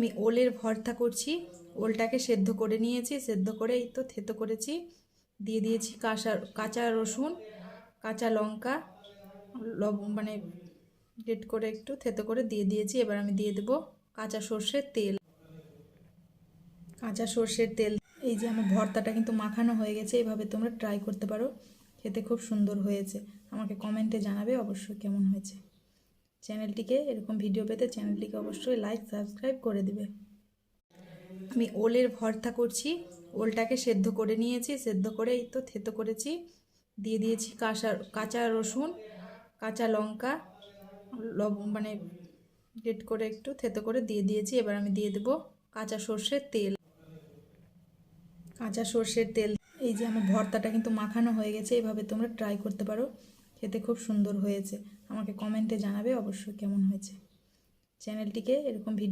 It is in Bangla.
আমি ওলের ভর্তা করছি। ওলটাকে সেদ্ধ করে নিয়েছি, সেদ্ধ করে এই তো থেতো করেছি। দিয়ে দিয়েছি কাঁচা রসুন, কাঁচা লঙ্কা, মানে গ্রেট করে একটু থেতো করে দিয়ে দিয়েছি। এবার আমি দিয়ে দেবো কাঁচা সর্ষের তেল। এই যে আমার ভর্তাটা কিন্তু মাখানো হয়ে গেছে। এইভাবে তোমরা ট্রাই করতে পারো, খেতে খুব সুন্দর হয়েছে। আমাকে কমেন্টে জানাবে অবশ্যই কেমন হয়েছে। চ্যানেলটিকে এরকম ভিডিও পেতে চ্যানেলটিকে অবশ্যই লাইক সাবস্ক্রাইব করে দিবে। আমি ওলের ভর্তা করছি। ওলটাকে সেদ্ধ করে নিয়েছি, সেদ্ধ করে এই তো থেতো করেছি। দিয়ে দিয়েছি কাঁচা রসুন, কাঁচা লঙ্কা, মানে গ্রেট করে একটু থেতো করে দিয়ে দিয়েছি। এবার আমি দিয়ে দেবো কাঁচা সর্ষের তেল। এই যে আমার ভর্তাটা কিন্তু মাখানো হয়ে গেছে। এইভাবে তোমরা ট্রাই করতে পারো, খেতে খুব সুন্দর হয়েছে। আমাকে কমেন্টে জানাবে অবশ্যই কেমন হয়েছে। চ্যানেলটিকে এরকম ভিডিও